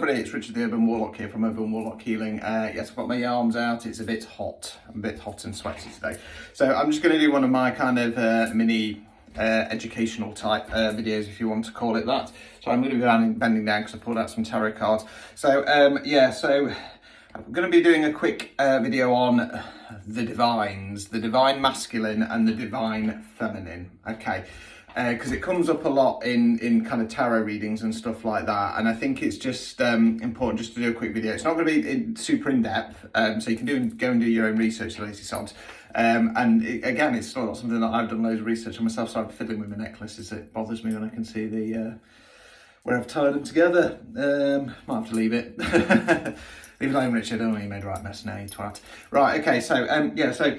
everybody, it's Richard the Urban Warlock here from Urban Warlock Healing. Yes, I've got my arms out, it's a bit hot. I'm a bit hot and sweaty today. So I'm just going to do one of my kind of mini educational type videos, if you want to call it that. So I'm going to be bending down because I pulled out some tarot cards. So so I'm going to be doing a quick video on the divines, the divine masculine and the divine feminine, okay? Because it comes up a lot in kind of tarot readings and stuff like that, and I think it's just important just to do a quick video. It's not going to be super in depth, so you can go and do your own research, lazy sods. Again, it's not something that I've done loads of research on myself, so I'm fiddling with my necklaces. It bothers me when I can see the where I've tied them together. Might have to leave it. Leave it alone, Richard. Oh, you made a right mess now, you twat. Right, okay, so so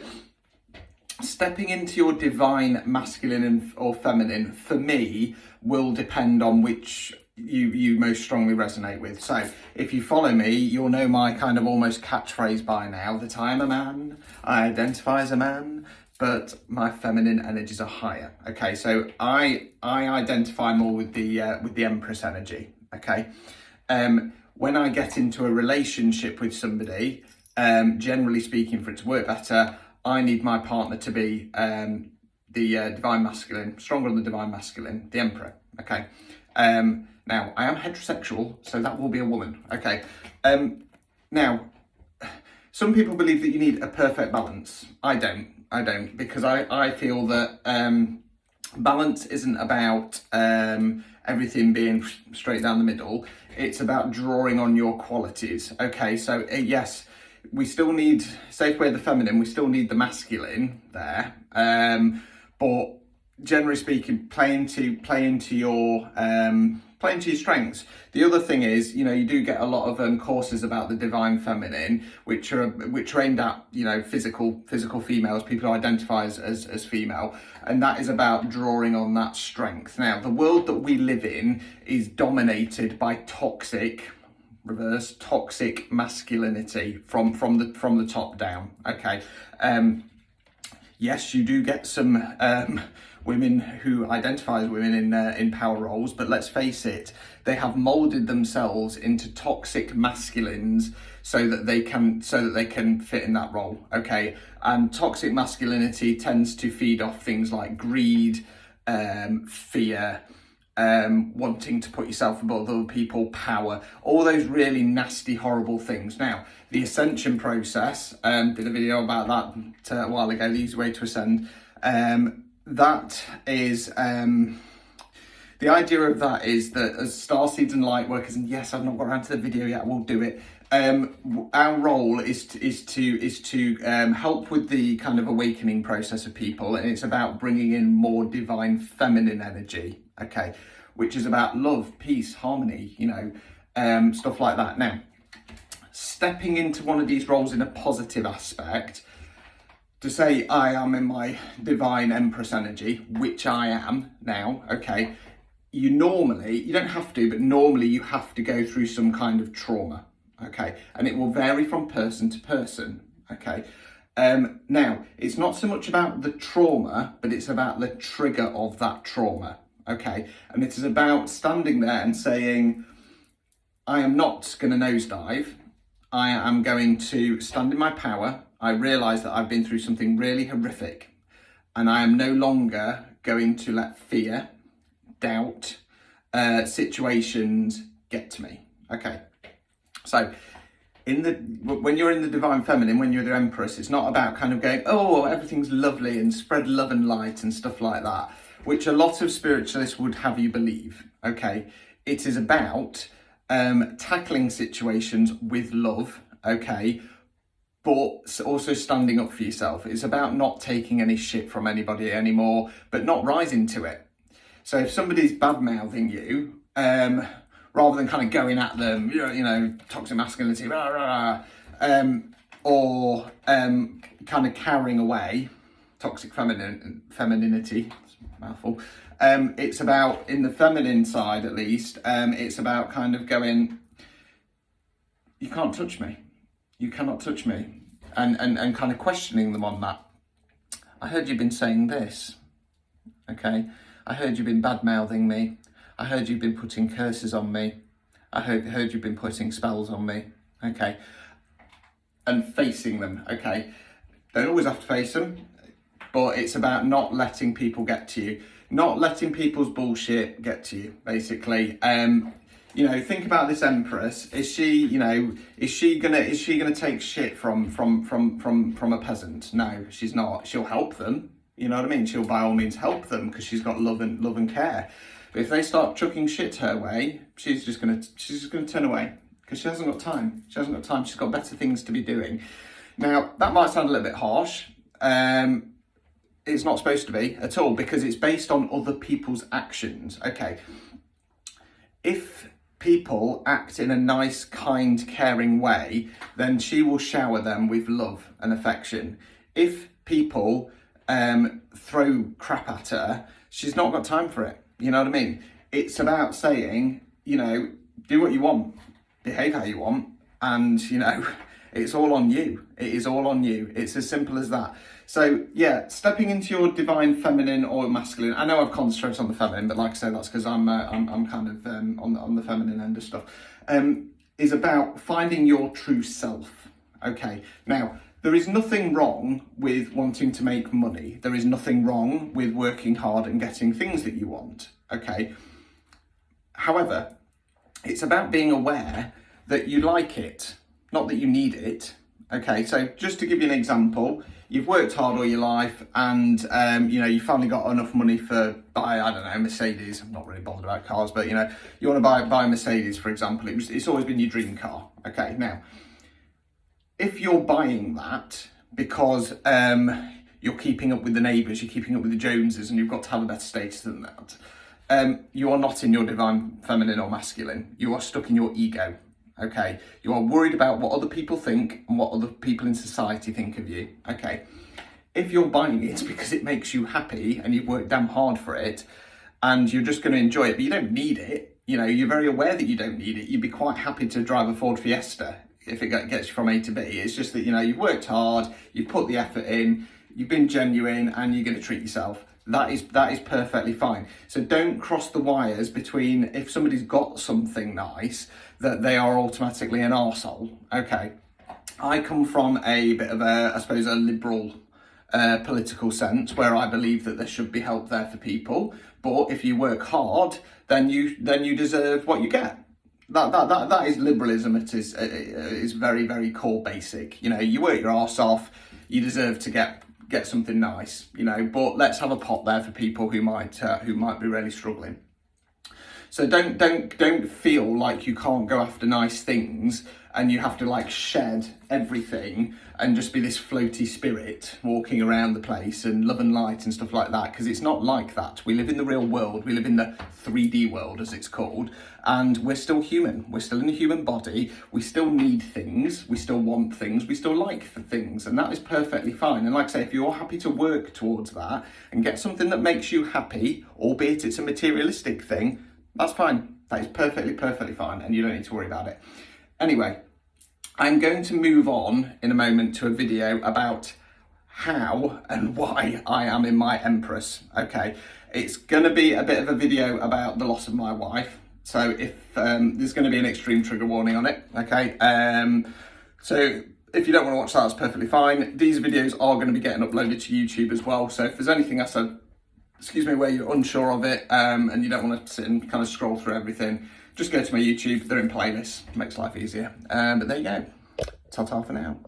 stepping into your divine masculine or feminine, for me, will depend on which you most strongly resonate with. So if you follow me, you'll know my kind of almost catchphrase by now, that I am a man, I identify as a man, but my feminine energies are higher. Okay, so I identify more with the Empress energy. Okay, when I get into a relationship with somebody, generally speaking, for it to work better, I need my partner to be the divine masculine, stronger on the divine masculine, the Emperor, okay? Now, I am heterosexual, so that will be a woman, okay? Now, some people believe that you need a perfect balance. I don't, because I feel that balance isn't about everything being straight down the middle. It's about drawing on your qualities, okay? So, yes, we still need, say if we're the feminine, we still need the masculine there, but generally speaking, play into your strengths. The other thing is, you know, you do get a lot of courses about the divine feminine, which are aimed at, you know, physical females, people who identify as female, and that is about drawing on that strength. Now, the world that we live in is dominated by toxic masculinity from the top down, okay? Yes, you do get some women who identify as women in power roles, but let's face it, they have molded themselves into toxic masculines so that they can fit in that role, okay? And toxic masculinity tends to feed off things like greed, fear, wanting to put yourself above other people, power, all those really nasty, horrible things. Now, the ascension process, did a video about that a while ago, the easy way to ascend. That is, the idea of that is that as starseeds and light workers, and yes, I've not got around to the video yet, I will do it. Our role is to help with the kind of awakening process of people, and it's about bringing in more divine feminine energy, okay, which is about love, peace, harmony, you know, stuff like that. Now, stepping into one of these roles in a positive aspect, to say I am in my divine Empress energy, which I am now, okay, you don't have to, but normally you have to go through some kind of trauma, okay, and it will vary from person to person, okay. Now, it's not so much about the trauma, but it's about the trigger of that trauma, okay, and it is about standing there and saying, I am not going to nosedive, I am going to stand in my power. I realise that I've been through something really horrific, and I am no longer going to let fear, doubt, situations get to me. Okay, so when you're in the divine feminine, when you're the Empress, it's not about kind of going, oh, everything's lovely and spread love and light and stuff like that, which a lot of spiritualists would have you believe. Okay, it is about tackling situations with love, okay, but also standing up for yourself. It's about not taking any shit from anybody anymore, but not rising to it. So if somebody's bad-mouthing you, rather than kind of going at them, you know, toxic masculinity, rah, rah, or kind of carrying away toxic femininity, it's a mouthful. It's about, in the feminine side at least, it's about kind of going, you can't touch me. You cannot touch me, and kind of questioning them on that. I heard you've been saying this, okay? I heard you've been bad-mouthing me. I heard you've been putting curses on me. I heard you've been putting spells on me. Okay. And facing them, okay. Don't always have to face them, but it's about not letting people get to you. Not letting people's bullshit get to you, basically. You know, think about this Empress. Is she gonna take shit from a peasant? No, she's not. She'll help them. You know what I mean? She'll by all means help them because she's got love and care. But if they start chucking shit her way, she's just gonna turn away because she hasn't got time. She hasn't got time. She's got better things to be doing. Now that might sound a little bit harsh. It's not supposed to be at all because it's based on other people's actions. Okay, if people act in a nice, kind, caring way, then she will shower them with love and affection. If people throw crap at her, she's not got time for it. You know what I mean? It's about saying, you know, do what you want, behave how you want, and, you know, it's all on you. It is all on you. It's as simple as that. So yeah, stepping into your divine feminine or masculine. I know I've concentrated on the feminine, but like I said, that's because I'm kind of on the feminine end of stuff. Is about finding your true self. Okay. Now there is nothing wrong with wanting to make money. There is nothing wrong with working hard and getting things that you want. Okay. However, it's about being aware that you like it, not that you need it. Okay, so just to give you an example, you've worked hard all your life and you know, you finally got enough money to buy, I don't know, Mercedes. I'm not really bothered about cars, but you know, you want to buy a Mercedes, for example. It's always been your dream car. Okay, now, if you're buying that because you're keeping up with the neighbours, you're keeping up with the Joneses, and you've got to have a better status than that, you are not in your divine feminine or masculine. You are stuck in your ego. Okay, you are worried about what other people think and what other people in society think of you. Okay, if you're buying it because it makes you happy and you've worked damn hard for it and you're just going to enjoy it, but you don't need it, you know, you're very aware that you don't need it, you'd be quite happy to drive a Ford Fiesta if it gets you from A to B. It's just that, you know, you've worked hard, you've put the effort in, you've been genuine, and you're going to treat yourself. That is perfectly fine. So don't cross the wires between if somebody's got something nice that they are automatically an arsehole. Okay, I come from a bit of a, I suppose, a liberal political sense where I believe that there should be help there for people. But if you work hard, then you deserve what you get. That is liberalism. It is very, very core basic. You know, you work your arse off, you deserve to get something nice, you know, but let's have a pot there for people who might be really struggling. So don't feel like you can't go after nice things and you have to like shed everything and just be this floaty spirit walking around the place and love and light and stuff like that, because it's not like that. We live in the real world. We live in the 3D world, as it's called, and we're still human. We're still in a human body. We still need things. We still want things. We still like things, and that is perfectly fine. And like I say, if you're happy to work towards that and get something that makes you happy, albeit it's a materialistic thing, that's fine. That is perfectly fine, and you don't need to worry about it. Anyway, I'm going to move on in a moment to a video about how and why I am in my Empress. Okay, it's going to be a bit of a video about the loss of my wife. So if there's going to be an extreme trigger warning on it. Okay, so if you don't want to watch that, that's perfectly fine. These videos are going to be getting uploaded to YouTube as well. So if there's anything I said, excuse me, where you're unsure of it and you don't want to sit and kind of scroll through everything, just go to my YouTube. They're in playlists. Makes life easier. But there you go. Ta-ta for now.